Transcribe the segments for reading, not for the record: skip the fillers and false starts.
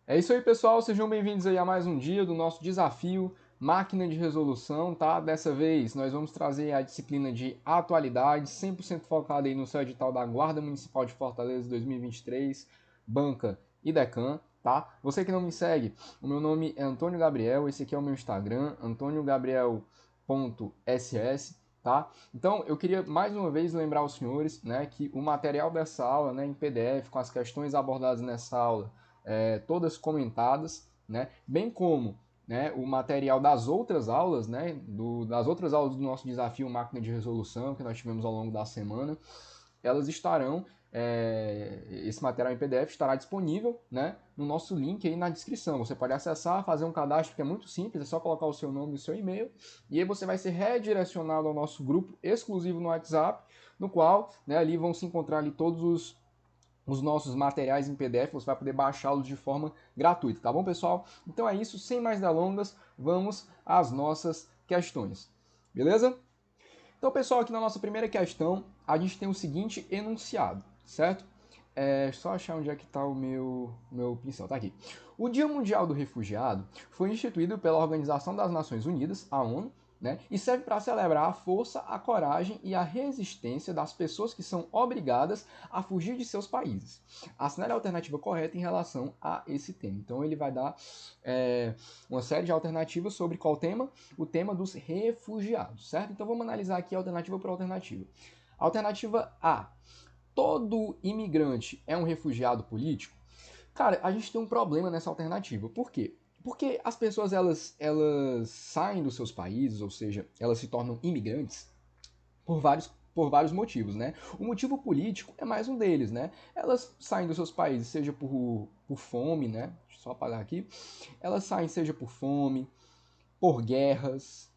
É isso aí, pessoal. Sejam bem-vindos aí a mais um dia do nosso desafio Máquina de Resolução, tá? Dessa vez nós vamos trazer a disciplina de atualidade, 100% focada aí no seu edital da Guarda Municipal de Fortaleza 2023, Banca e Decã, tá? Você que não me segue, o meu nome é Antônio Gabriel, esse aqui é o meu Instagram, antoniogabriel.ss, tá? Então, eu queria mais uma vez lembrar aos senhores, né, que o material dessa aula, né, em PDF, com as questões abordadas nessa aula, todas comentadas, né? Bem como, né, o material das outras aulas, né, das outras aulas do nosso desafio Máquina de Resolução que nós tivemos ao longo da semana, elas estarão, esse material em PDF estará disponível, né, no nosso link aí na descrição. Você pode acessar, fazer um cadastro que é muito simples, é só colocar o seu nome e o seu e-mail, e aí você vai ser redirecionado ao nosso grupo exclusivo no WhatsApp, no qual, né, ali vão se encontrar ali todos os nossos materiais em PDF, você vai poder baixá-los de forma gratuita, tá bom, pessoal? Então é isso, sem mais delongas, vamos às nossas questões, beleza? Então, pessoal, aqui na nossa primeira questão, a gente tem o seguinte enunciado, certo? Só achar onde é que está o meu pincel, tá aqui. O Dia Mundial do Refugiado foi instituído pela Organização das Nações Unidas, a ONU, né, e serve para celebrar a força, a coragem e a resistência das pessoas que são obrigadas a fugir de seus países. Assinale a alternativa correta em relação a esse tema. Então ele vai dar uma série de alternativas sobre qual tema? O tema dos refugiados, certo? Então vamos analisar aqui alternativa por alternativa. Alternativa A. Todo imigrante é um refugiado político? Cara, a gente tem um problema nessa alternativa. Por quê? Porque as pessoas elas saem dos seus países, ou seja, elas se tornam imigrantes por vários motivos, né? O motivo político é mais um deles, né? Elas saem dos seus países, seja por fome, né? Deixa eu só apagar aqui. Elas saem seja por fome, por guerras,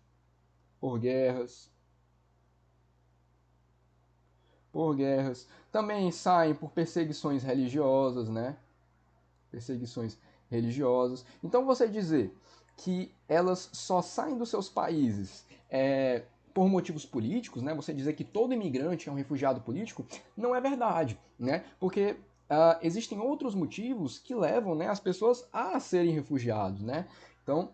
por guerras, por guerras. Também saem por perseguições religiosas, né? Perseguições religiosas. Então você dizer que elas só saem dos seus países por motivos políticos, né? Você dizer que todo imigrante é um refugiado político, não é verdade, né? Porque existem outros motivos que levam, né, as pessoas a serem refugiados, né? Então,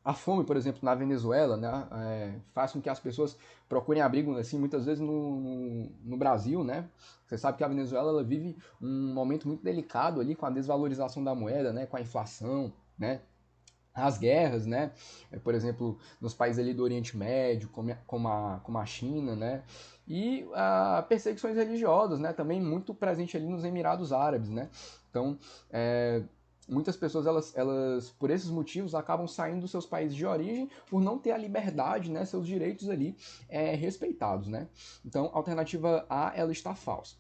a fome, por exemplo, na Venezuela, né, faz com que as pessoas procurem abrigo, assim, muitas vezes no Brasil, né? Você sabe que a Venezuela ela vive um momento muito delicado ali com a desvalorização da moeda, né, com a inflação, né? As guerras, né? Por exemplo, nos países ali do Oriente Médio, como a China, né? E perseguições religiosas, né? Também muito presente ali nos Emirados Árabes, né? Então, muitas pessoas, elas, por esses motivos, acabam saindo dos seus países de origem por não ter a liberdade, né? Seus direitos ali respeitados, né? Então, a alternativa A, ela está falsa.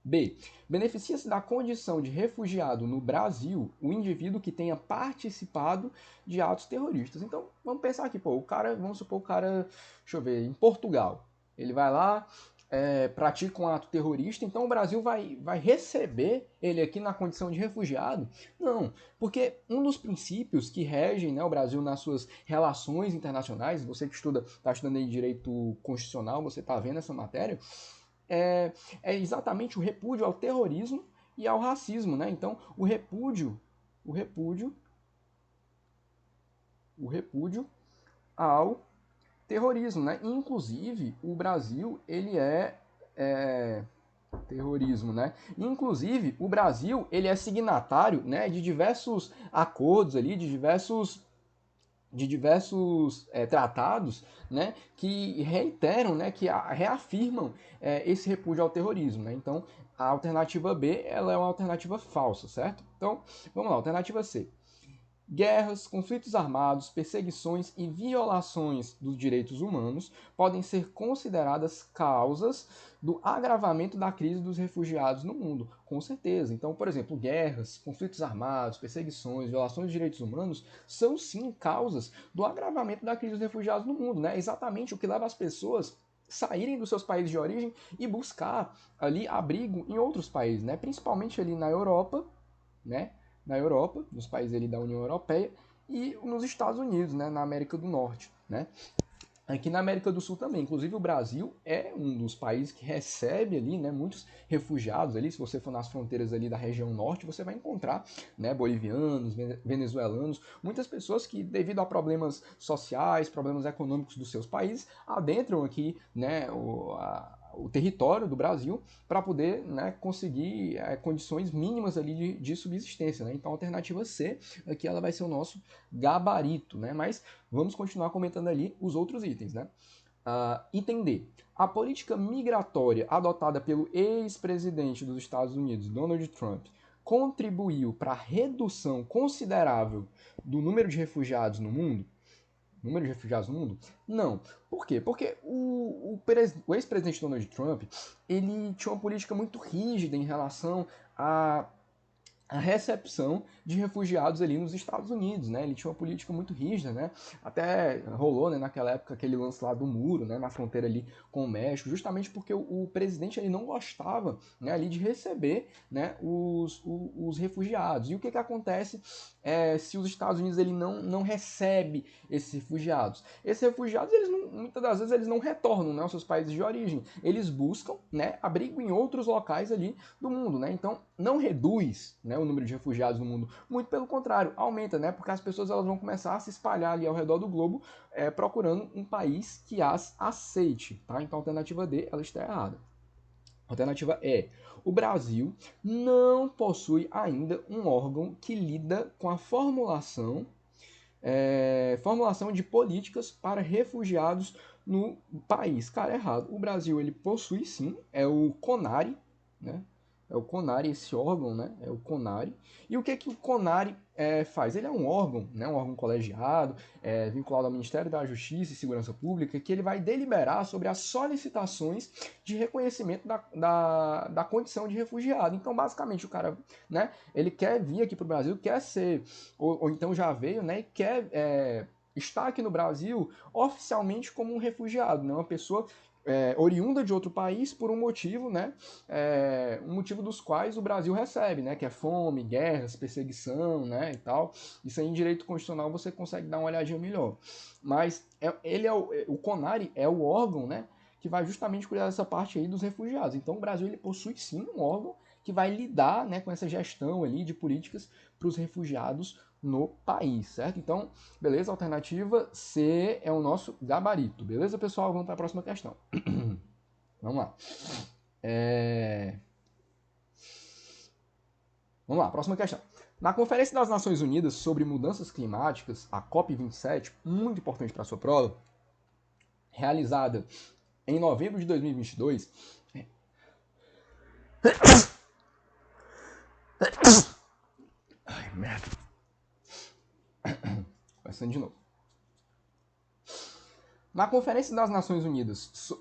B. Beneficia-se da condição de refugiado no Brasil o indivíduo que tenha participado de atos terroristas. Então, vamos pensar aqui, pô, o cara, vamos supor o cara, deixa eu ver, em Portugal. Ele vai lá, pratica um ato terrorista, então o Brasil vai receber ele aqui na condição de refugiado? Não, porque um dos princípios que regem, né, o Brasil nas suas relações internacionais, você que está estudando aí direito constitucional, você está vendo essa matéria, é, é exatamente o repúdio ao terrorismo e ao racismo, né? Então, o repúdio, o repúdio ao terrorismo, né? Inclusive, o Brasil, ele é terrorismo, né? Inclusive, o Brasil, ele é signatário, né, de diversos acordos ali, de diversos tratados, né, que reiteram, né, que reafirmam esse repúdio ao terrorismo, né? Então, a alternativa B, ela é uma alternativa falsa, certo? Então, vamos lá, alternativa C. Guerras, conflitos armados, perseguições e violações dos direitos humanos podem ser consideradas causas do agravamento da crise dos refugiados no mundo, com certeza. Então, por exemplo, guerras, conflitos armados, perseguições, violações de direitos humanos são sim causas do agravamento da crise dos refugiados no mundo, né? Exatamente o que leva as pessoas saírem dos seus países de origem e buscar ali abrigo em outros países, né? Principalmente ali na Europa, né? Na Europa, nos países ali da União Europeia e nos Estados Unidos, né? Na América do Norte, né? aqui na América do Sul também. Inclusive o Brasil é um dos países que recebe ali, né, muitos refugiados ali. Se você for nas fronteiras ali da região norte, você vai encontrar, né, bolivianos, venezuelanos, muitas pessoas que devido a problemas sociais, problemas econômicos dos seus países, adentram aqui, né, o território do Brasil para poder, né, conseguir condições mínimas ali de subsistência, né? Então a alternativa C aqui ela vai ser o nosso gabarito, né? Mas vamos continuar comentando ali os outros itens, né? Item D. A política migratória adotada pelo ex-presidente dos Estados Unidos, Donald Trump, contribuiu para a redução considerável do número de refugiados no mundo? Número de refugiados no mundo? Não. Por quê? Porque o ex-presidente Donald Trump, ele tinha uma política muito rígida em relação a recepção de refugiados ali nos Estados Unidos, né? Ele tinha uma política muito rígida, né? Até rolou, né, naquela época aquele lance lá do muro, né, na fronteira ali com o México, justamente porque o presidente ele não gostava, né, ali de receber, né, os refugiados. E o que que acontece se os Estados Unidos ele não recebe esses refugiados? Esses refugiados eles muitas das vezes eles não retornam, né, aos seus países de origem. Eles buscam, né, abrigo em outros locais ali do mundo, né? Então não reduz, né, o número de refugiados no mundo, muito pelo contrário, aumenta, né, porque as pessoas elas vão começar a se espalhar ali ao redor do globo procurando um país que as aceite, tá? Então a alternativa D ela está errada. A alternativa E. O Brasil não possui ainda um órgão que lida com a formulação de políticas para refugiados no país. Cara, errado. O Brasil ele possui sim, é o CONARE, né? É o CONARE, esse órgão, né? É o CONARE. E o que que o CONARE faz? Ele é um órgão, né? Um órgão colegiado, vinculado ao Ministério da Justiça e Segurança Pública, que ele vai deliberar sobre as solicitações de reconhecimento da condição de refugiado. Então, basicamente, o cara, né? Ele quer vir aqui para o Brasil, quer ser, ou então já veio, né? E quer estar aqui no Brasil oficialmente como um refugiado, né? Uma pessoa oriunda de outro país por um motivo, né? Um motivo dos quais o Brasil recebe, né? Que é fome, guerras, perseguição, né? E tal. Isso aí em direito constitucional você consegue dar uma olhadinha melhor. Mas o CONARE é o órgão, né? Que vai justamente cuidar dessa parte aí dos refugiados. Então o Brasil ele possui sim um órgão que vai lidar, né, com essa gestão ali de políticas para os refugiados no país, certo? Então, beleza? Alternativa C é o nosso gabarito. Beleza, pessoal? Vamos para a próxima questão. Vamos lá. Vamos lá, próxima questão. Na Conferência das Nações Unidas sobre Mudanças Climáticas, a COP27, muito importante para a sua prova, realizada em novembro de 2022. Ai, merda. Começando de novo. Na Conferência das Nações Unidas.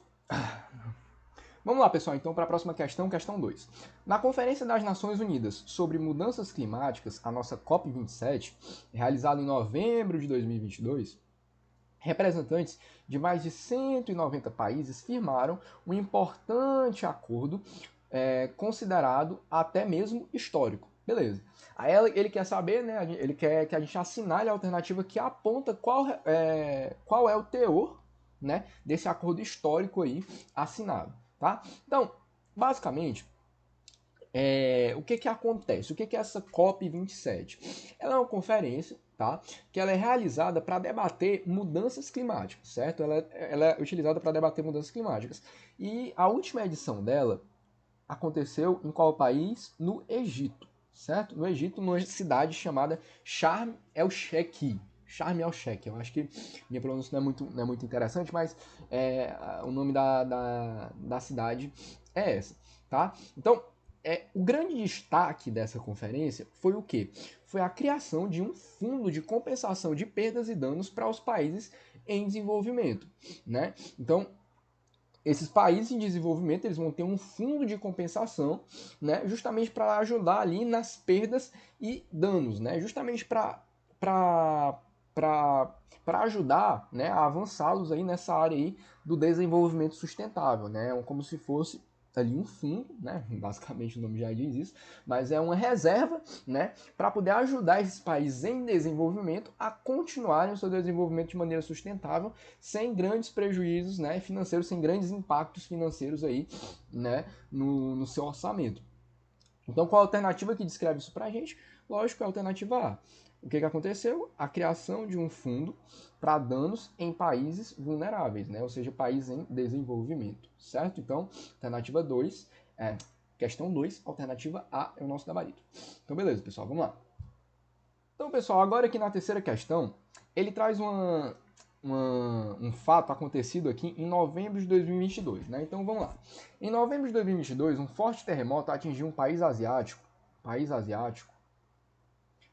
Vamos lá, pessoal, então para a próxima questão, questão 2. Na Conferência das Nações Unidas sobre Mudanças Climáticas, a nossa COP27, realizada em novembro de 2022, representantes de mais de 190 países firmaram um importante acordo considerado até mesmo histórico. Beleza. Aí ele quer saber, né? Ele quer que a gente assinale a alternativa que aponta qual é o teor, né, desse acordo histórico aí assinado. Tá? Então, basicamente, o que que acontece? O que que é essa COP27? Ela é uma conferência, tá? Que ela é realizada para debater mudanças climáticas, certo? Ela é utilizada para debater mudanças climáticas. E a última edição dela aconteceu em qual país? No Egito, certo? No Egito, numa cidade chamada Sharm el-Sheikh. Sharm el-Sheikh. Eu acho que minha pronúncia não é muito interessante, mas o nome da cidade é essa, tá? Então, o grande destaque dessa conferência foi o quê? Foi a criação de um fundo de compensação de perdas e danos para os países em desenvolvimento, né? Então, esses países em desenvolvimento eles vão ter um fundo de compensação, né, justamente para ajudar ali nas perdas e danos, né, justamente para ajudar, né, a avançá-los aí nessa área aí do desenvolvimento sustentável, né, como se fosse ali um fundo, né? Basicamente o nome já diz isso, mas é uma reserva, né? Para poder ajudar esses países em desenvolvimento a continuarem o seu desenvolvimento de maneira sustentável, sem grandes prejuízos, né? Financeiros, sem grandes impactos financeiros aí, né? No seu orçamento. Então, qual a alternativa que descreve isso para a gente? Lógico, é a alternativa A. O que aconteceu? A criação de um fundo para danos em países vulneráveis, né? Ou seja, países em desenvolvimento, certo? Então, alternativa 2, questão 2, alternativa A é o nosso gabarito. Então, beleza, pessoal, vamos lá. Então, pessoal, agora aqui na terceira questão, ele traz um fato acontecido aqui em novembro de 2022, né? Então, vamos lá. Em novembro de 2022, um forte terremoto atingiu um país asiático,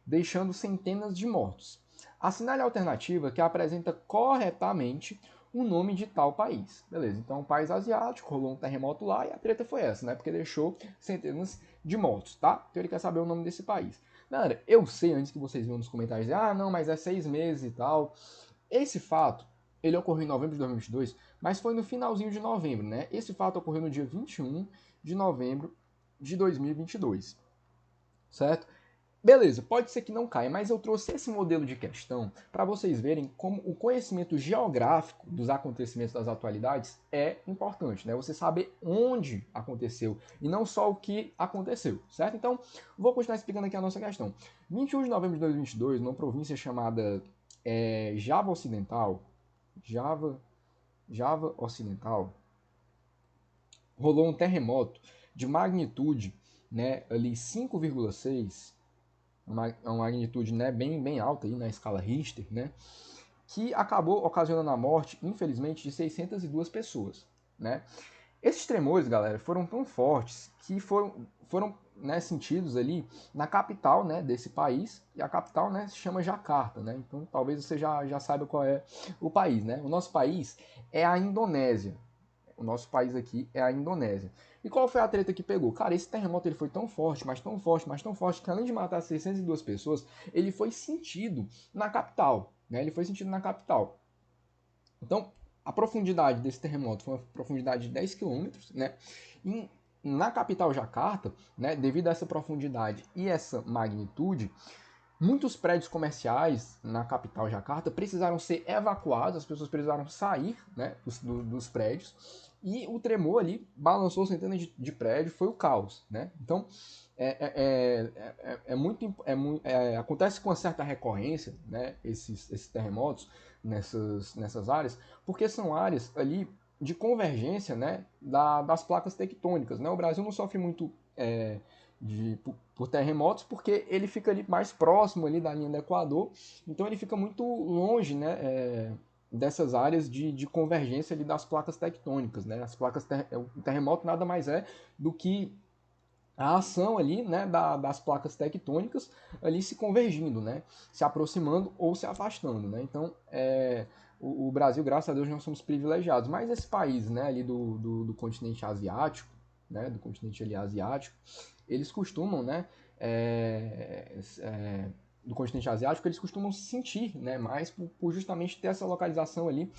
deixando centenas de mortos. Assinale a alternativa que apresenta corretamente o nome de tal país. Beleza, então um país asiático, rolou um terremoto lá e a treta foi essa, né? Porque deixou centenas de mortos, tá? Então ele quer saber o nome desse país. Galera, eu sei, antes que vocês vejam nos comentários, não, mas é 6 meses e tal. Esse fato, ele ocorreu em novembro de 2022, mas foi no finalzinho de novembro, né? Esse fato ocorreu no dia 21 de novembro de 2022, certo? Beleza, pode ser que não caia, mas eu trouxe esse modelo de questão para vocês verem como o conhecimento geográfico dos acontecimentos das atualidades é importante, né? Você saber onde aconteceu e não só o que aconteceu, certo? Então, vou continuar explicando aqui a nossa questão. 21 de novembro de 2022, numa província chamada Java Ocidental, Java Ocidental, rolou um terremoto de magnitude, né, ali 5,6, uma magnitude, né, bem alta aí na escala Richter, né, que acabou ocasionando a morte, infelizmente, de 602 pessoas, né. Esses tremores, galera, foram tão fortes que foram né, sentidos ali na capital, né, desse país, e a capital, né, se chama Jacarta, né, então talvez você já saiba qual é o país, né. O nosso país é a Indonésia. O nosso país aqui é a Indonésia. E qual foi a treta que pegou? Cara, esse terremoto ele foi tão forte, mas tão forte, mas tão forte, que além de matar 602 pessoas, ele foi sentido na capital, né? Ele foi sentido na capital. Então, a profundidade desse terremoto foi uma profundidade de 10 quilômetros, né? E na capital Jacarta, né, devido a essa profundidade e essa magnitude, muitos prédios comerciais na capital Jacarta precisaram ser evacuados, as pessoas precisaram sair, né, dos prédios, e o tremor ali balançou centenas de prédios, foi o caos, né? Então, acontece com uma certa recorrência, né, esses terremotos nessas áreas, porque são áreas ali de convergência, né, das placas tectônicas, né? O Brasil não sofre muito por terremotos, porque ele fica ali mais próximo ali da linha do Equador, então ele fica muito longe, né, dessas áreas de convergência ali das placas tectônicas, né? O terremoto nada mais é do que a ação ali, né, das placas tectônicas ali se convergindo, né, se aproximando ou se afastando, né? Então, o Brasil, graças a Deus, nós somos privilegiados, mas esse país, né, ali do continente asiático, né, do continente ali asiático, eles costumam, né, do continente asiático, eles costumam se sentir, né, mais por justamente ter essa localização ali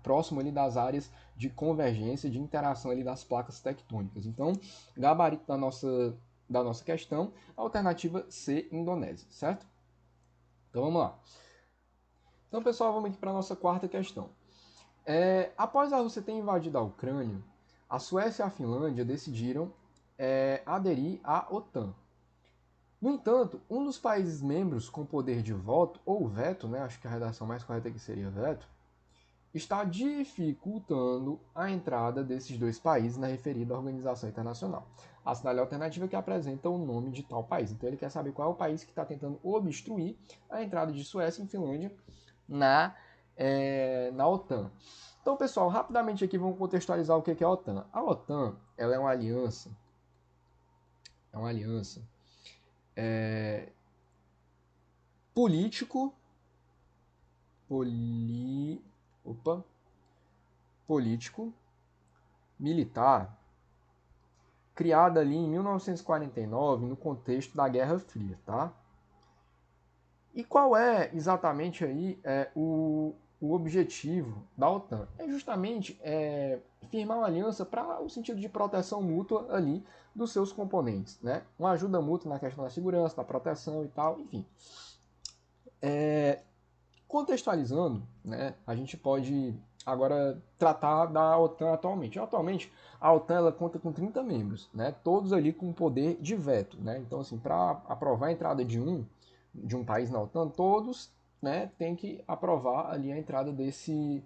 próximo ali das áreas de convergência, de interação ali das placas tectônicas. Então, gabarito da nossa questão, alternativa C, Indonésia, certo? Então vamos lá. Então, pessoal, vamos aqui para a nossa quarta questão. Após a Rússia ter invadido a Ucrânia, a Suécia e a Finlândia decidiram aderir à OTAN. No entanto, um dos países membros com poder de voto, ou veto, né, acho que a redação mais correta aqui seria veto, está dificultando a entrada desses dois países na referida organização internacional. Assinale a alternativa que apresenta o nome de tal país. Então ele quer saber qual é o país que está tentando obstruir a entrada de Suécia e Finlândia na OTAN. Então, pessoal, rapidamente aqui vamos contextualizar o que é a OTAN. A OTAN, ela é uma aliança político, político, militar, criada ali em 1949 no contexto da Guerra Fria, tá? E qual é exatamente aí o objetivo da OTAN? É justamente firmar uma aliança para o sentido de proteção mútua ali dos seus componentes, né? Uma ajuda mútua na questão da segurança, da proteção e tal, enfim. Contextualizando, né, a gente pode agora tratar da OTAN atualmente. Atualmente, a OTAN ela conta com 30 membros, né, todos ali com poder de veto. Né? Então, assim, para aprovar a entrada de um país na OTAN, todos, né, têm que aprovar ali a entrada desse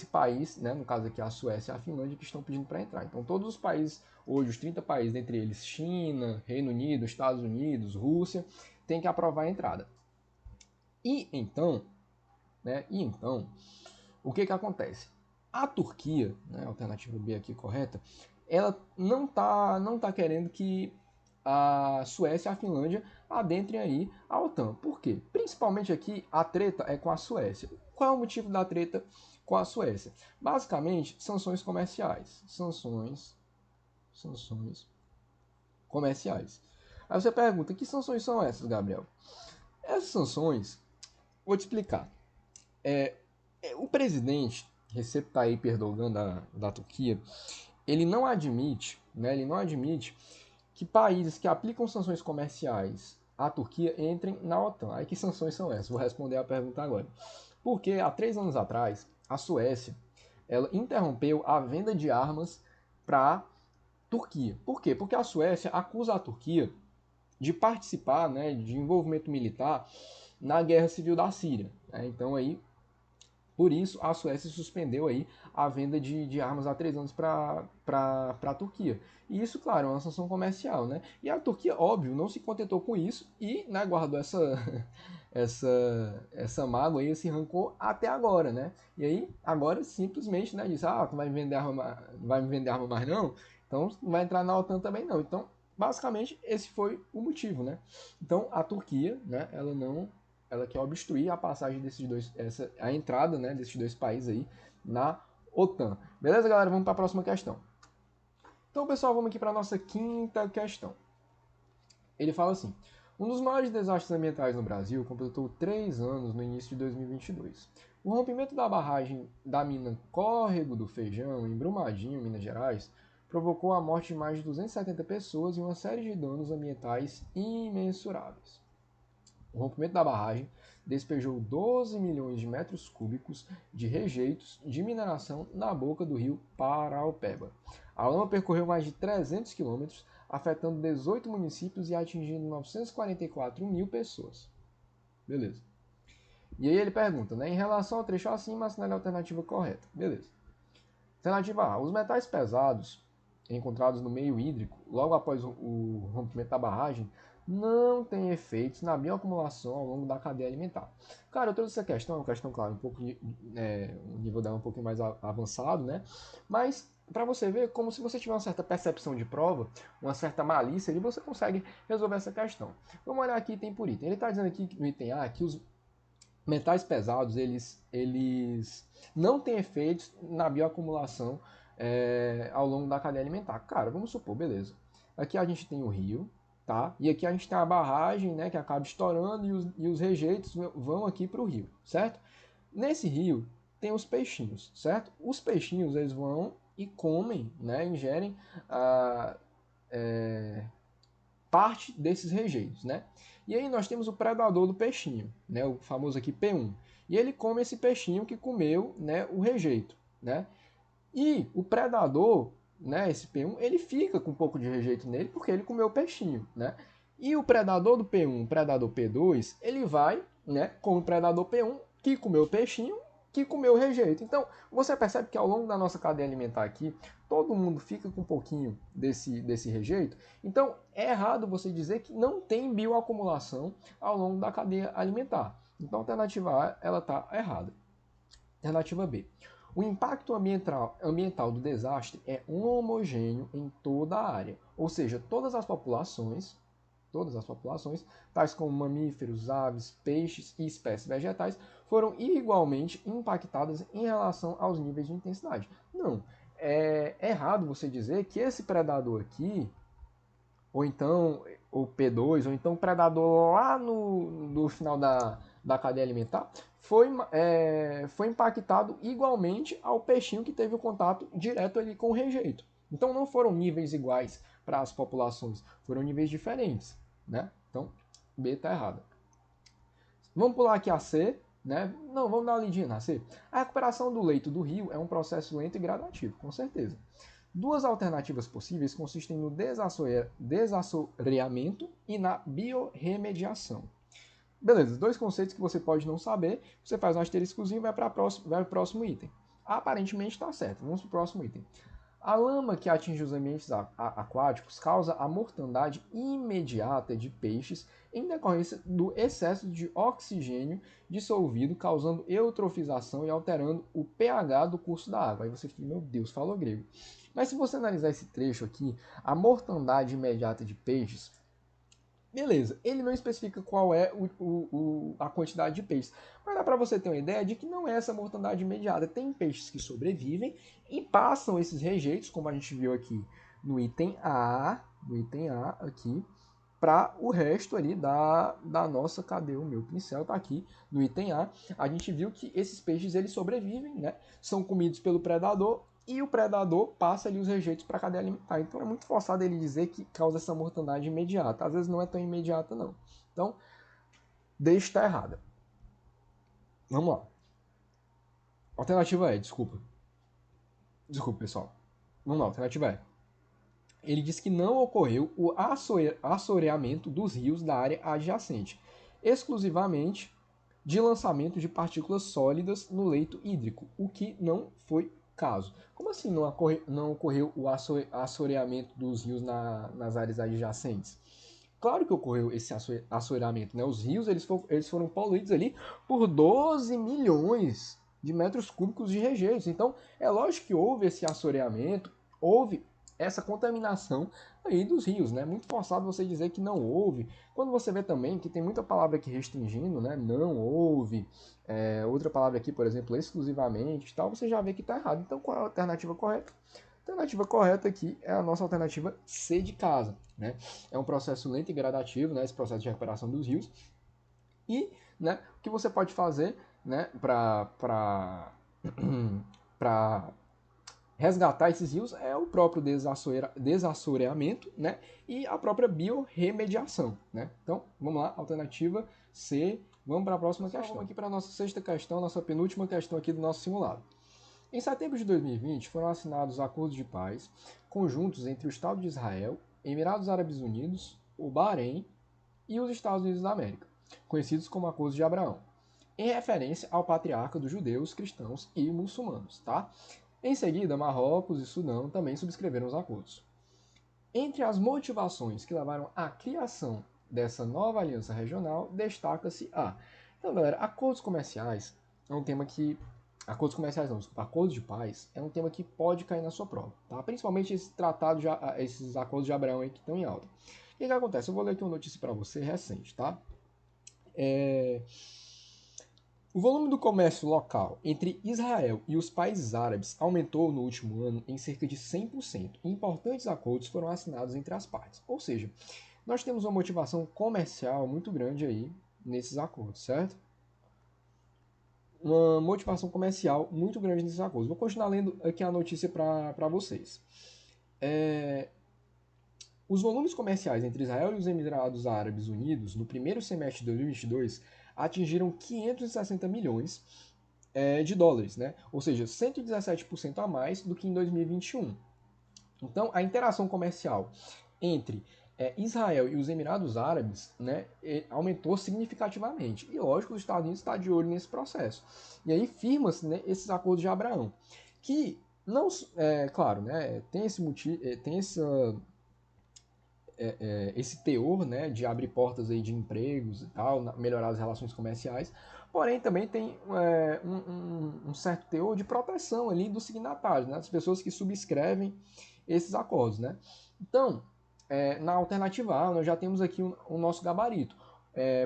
país, né, no caso aqui a Suécia e a Finlândia, que estão pedindo para entrar. Então, todos os países, hoje os 30 países, entre eles China, Reino Unido, Estados Unidos, Rússia, têm que aprovar a entrada. E então, o que acontece? A Turquia, né, a alternativa B aqui correta, ela não tá querendo que a Suécia e a Finlândia adentrem aí a OTAN. Por quê? Principalmente aqui a treta é com a Suécia. Qual é o motivo da treta com a Suécia? Basicamente, sanções comerciais. Sanções comerciais. Aí você pergunta, que sanções são essas, Gabriel? Essas sanções, vou te explicar. O presidente Recep Tayyip Erdogan da Turquia, ele não admite, né, que países que aplicam sanções comerciais à Turquia entrem na OTAN. Aí que sanções são essas? Vou responder a pergunta agora. Porque há 3 anos atrás, a Suécia ela interrompeu a venda de armas para a Turquia. Por quê? Porque a Suécia acusa a Turquia de participar, né, de envolvimento militar na guerra civil da Síria. Né? Então aí por isso, a Suécia suspendeu aí a venda de armas há 3 anos para a Turquia. E isso, claro, é uma sanção comercial, né? E a Turquia, óbvio, não se contentou com isso e, né, guardou essa mágoa aí, esse rancor até agora, né? E aí, agora, simplesmente, né, diz, tu vai me vender arma, não vai me vender arma mais não? Então, não vai entrar na OTAN também não. Então, basicamente, esse foi o motivo, né? Então, a Turquia, né, ela quer obstruir a passagem desses dois, a entrada, né, desses dois países aí na OTAN. Beleza, galera? Vamos para a próxima questão. Então, pessoal, vamos aqui para a nossa quinta questão. Ele fala assim: um dos maiores desastres ambientais no Brasil completou 3 anos no início de 2022. O rompimento da barragem da mina Córrego do Feijão, em Brumadinho, Minas Gerais, provocou a morte de mais de 270 pessoas e uma série de danos ambientais imensuráveis. O rompimento da barragem despejou 12 milhões de metros cúbicos de rejeitos de mineração na boca do rio Paraopeba. A lama percorreu mais de 300 quilômetros, afetando 18 municípios e atingindo 944 mil pessoas. Beleza. E aí ele pergunta, né, em relação ao trecho acima, assinale a alternativa correta. Beleza. Alternativa A. Os metais pesados encontrados no meio hídrico, logo após o rompimento da barragem, não têm efeitos na bioacumulação ao longo da cadeia alimentar. Cara, eu trouxe essa questão, é uma questão, claro, o nível dela é um pouquinho mais avançado, né? Mas para você ver, como se você tiver uma certa percepção de prova, uma certa malícia, ali você consegue resolver essa questão. Vamos olhar aqui item por item. Ele está dizendo aqui no item A que os metais pesados, eles não têm efeitos na bioacumulação ao longo da cadeia alimentar. Cara, vamos supor, beleza. Aqui a gente tem o rio, tá? E aqui a gente tem a barragem, né, que acaba estourando e os rejeitos vão aqui para o rio, certo? Nesse rio tem os peixinhos, certo? Os peixinhos, eles vão e comem, né, ingerem parte desses rejeitos, né? E aí nós temos o predador do peixinho, né, o famoso aqui P1. E ele come esse peixinho que comeu, né, o rejeito, né? E o predador, né, esse P1, ele fica com um pouco de rejeito nele porque ele comeu o peixinho, né? E o predador do P1, o predador P2, ele vai, né, com o predador P1 que comeu o peixinho, que comeu o rejeito. Então, você percebe que ao longo da nossa cadeia alimentar aqui, todo mundo fica com um pouquinho desse rejeito. Então, é errado você dizer que não tem bioacumulação ao longo da cadeia alimentar. Então, a alternativa A, ela está errada. Alternativa B. O impacto ambiental do desastre é homogêneo em toda a área, ou seja, todas as populações, tais como mamíferos, aves, peixes e espécies vegetais, foram igualmente impactadas em relação aos níveis de intensidade. Não, é errado você dizer que esse predador aqui, ou então o P2, ou então o predador lá no final da cadeia alimentar foi impactado igualmente ao peixinho que teve o contato direto ali com o rejeito. Então não foram níveis iguais para as populações, foram níveis diferentes, né? Então, B está errada. Vamos pular aqui a C, né? Não, vamos dar uma lidinha na C. A recuperação do leito do rio é um processo lento e gradativo, com certeza. Duas alternativas possíveis consistem no desassoreamento e na biorremediação. Beleza, dois conceitos que você pode não saber, você faz um asteriscozinho e vai para o próximo item. Aparentemente está certo, vamos para o próximo item. A lama que atinge os ambientes aquáticos causa a mortandade imediata de peixes em decorrência do excesso de oxigênio dissolvido, causando eutrofização e alterando o pH do curso da água. Aí você fica, meu Deus, falou grego. Mas se você analisar esse trecho aqui, a mortandade imediata de peixes, beleza, ele não especifica qual é a quantidade de peixes, mas dá para você ter uma ideia de que não é essa mortandade imediata. Tem peixes que sobrevivem e passam esses rejeitos, como a gente viu aqui no item A aqui, para o resto ali da nossa, cadê o meu pincel? Tá aqui no item A. A gente viu que esses peixes eles sobrevivem, né? São comidos pelo predador e o predador passa ali os rejeitos para a cadeia alimentar. Então é muito forçado ele dizer que causa essa mortandade imediata. Às vezes não é tão imediata, não. Então, D está errada. Vamos lá. Alternativa E, desculpa. Desculpa, pessoal. Vamos lá, alternativa E. Ele diz que não ocorreu o assoreamento dos rios da área adjacente, exclusivamente de lançamento de partículas sólidas no leito hídrico, o que não foi caso. Como assim não ocorreu o assoreamento dos rios nas áreas adjacentes? Claro que ocorreu esse assoreamento, né? Os rios eles foram poluídos ali por 12 milhões de metros cúbicos de rejeitos. Então, é lógico que houve esse assoreamento, houve essa contaminação aí dos rios, né? Muito forçado você dizer que não houve. Quando você vê também que tem muita palavra aqui restringindo, né? Não houve. Outra palavra aqui, por exemplo, exclusivamente, tal, você já vê que está errado. Então, qual é a alternativa correta? A alternativa correta aqui é a nossa alternativa C de casa, né? É um processo lento e gradativo, né? Esse processo de recuperação dos rios. E, né? O que você pode fazer, né? Para resgatar esses rios é o próprio desassoreamento, né? E a própria biorremediação, né? Então, vamos lá, alternativa C. Vamos para a próxima questão. Vamos aqui para a nossa sexta questão, nossa penúltima questão aqui do nosso simulado. Em setembro de 2020, foram assinados acordos de paz conjuntos entre o Estado de Israel, Emirados Árabes Unidos, o Bahrein e os Estados Unidos da América, conhecidos como Acordos de Abraão, em referência ao patriarca dos judeus, cristãos e muçulmanos, tá? Em seguida, Marrocos e Sudão também subscreveram os acordos. Entre as motivações que levaram à criação dessa nova aliança regional, destaca-se a... Então, galera, acordos comerciais é um tema que... Acordos comerciais não, desculpa, acordos de paz é um tema que pode cair na sua prova, tá? Principalmente esses acordos de Abraão aí que estão em alta. O que acontece? Eu vou ler aqui uma notícia para você recente, tá? O volume do comércio local entre Israel e os países árabes aumentou no último ano em cerca de 100%. E importantes acordos foram assinados entre as partes. Ou seja, nós temos uma motivação comercial muito grande aí nesses acordos, certo? Uma motivação comercial muito grande nesses acordos. Vou continuar lendo aqui a notícia para vocês. Os volumes comerciais entre Israel e os Emirados Árabes Unidos no primeiro semestre de 2022 atingiram 560 milhões de dólares, né? Ou seja, 117% a mais do que em 2021. Então, a interação comercial entre Israel e os Emirados Árabes, né, aumentou significativamente. E, lógico, os Estados Unidos está de olho nesse processo. E aí firma-se, né, esses acordos de Abraão, que não, claro, né, tem esse motivo, tem esse teor, né, de abrir portas aí de empregos e tal, melhorar as relações comerciais, porém também tem um certo teor de proteção ali dos signatários, né, das pessoas que subscrevem esses acordos, né. Então, na alternativa A, nós já temos aqui o nosso gabarito.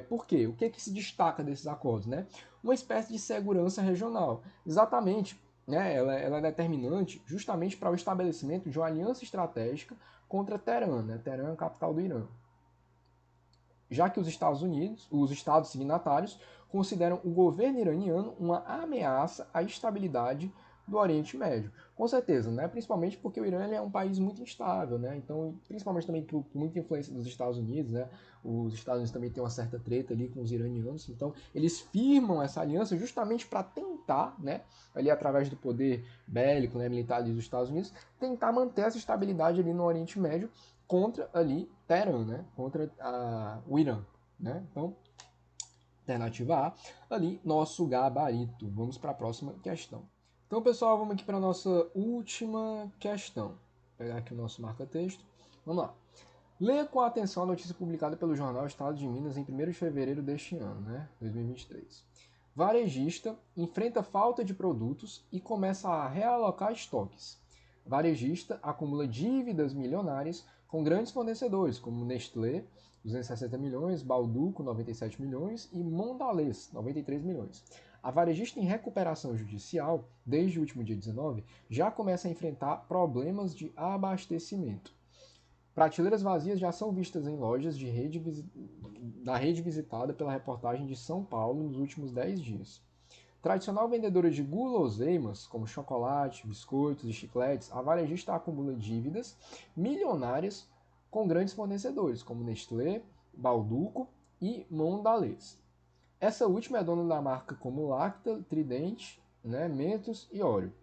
Por quê? O que se destaca desses acordos, né? Uma espécie de segurança regional. Exatamente, né? Ela é determinante justamente para o estabelecimento de uma aliança estratégica contra Teherã, né? Teherã é a capital do Irã. já que os estados signatários, consideram o governo iraniano uma ameaça à estabilidade do Oriente Médio. Com certeza, né? Principalmente porque o Irã é um país muito instável, né? Então, principalmente também por muita influência dos Estados Unidos, né? Os Estados Unidos também têm uma certa treta ali com os iranianos, então eles firmam essa aliança justamente para tentar, né? Ali através do poder bélico, né? Militar dos Estados Unidos, tentar manter essa estabilidade ali no Oriente Médio contra ali Teherã, né? Contra o Irã, né? Então, alternativa A, ali nosso gabarito. Vamos para a próxima questão. Então, pessoal, vamos aqui para a nossa última questão. Vou pegar aqui o nosso marca-texto. Vamos lá. Leia com atenção a notícia publicada pelo jornal Estado de Minas em 1º de fevereiro deste ano, né, 2023. Varejista enfrenta falta de produtos e começa a realocar estoques. Varejista acumula dívidas milionárias com grandes fornecedores, como Nestlé, 260 milhões, Balduco, 97 milhões e Mondelez, 93 milhões. A varejista em recuperação judicial, desde o último dia 19, já começa a enfrentar problemas de abastecimento. Prateleiras vazias já são vistas em lojas da rede visitada pela reportagem de São Paulo nos últimos 10 dias. Tradicional vendedora de guloseimas, como chocolate, biscoitos e chicletes, a varejista acumula dívidas milionárias com grandes fornecedores, como Nestlé, Balduco e Mondelez. Essa última é dona da marca como Lacta, Tridente, né, Mentos e Oreo.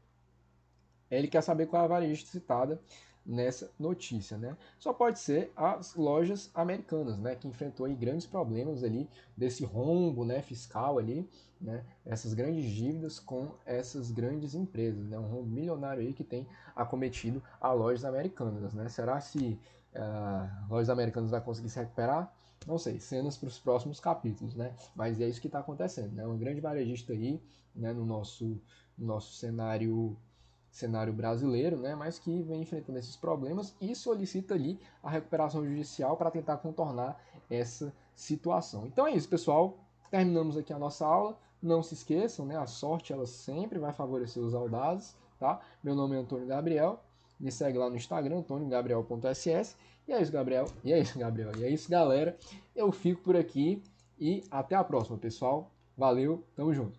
Ele quer saber qual é a varejista citada nessa notícia, né? Só pode ser as lojas americanas, né, que enfrentou aí grandes problemas ali desse rombo, né, fiscal ali, né, essas grandes dívidas com essas grandes empresas, né, um rombo milionário aí que tem acometido a lojas americanas, né? Será se lojas americanas vai conseguir se recuperar? Não sei, cenas para os próximos capítulos, né? Mas é isso que está acontecendo, né? Uma grande varejista aí, né, no nosso cenário brasileiro, né, mas que vem enfrentando esses problemas e solicita ali a recuperação judicial para tentar contornar essa situação. Então é isso, pessoal. Terminamos aqui a nossa aula. Não se esqueçam, né, a sorte ela sempre vai favorecer os audazes, tá? Meu nome é Antônio Gabriel. Me segue lá no Instagram, antoniogabriel.ss. E é isso, Gabriel. E é isso, Gabriel. E é isso, galera. Eu fico por aqui e até a próxima, pessoal. Valeu, tamo junto.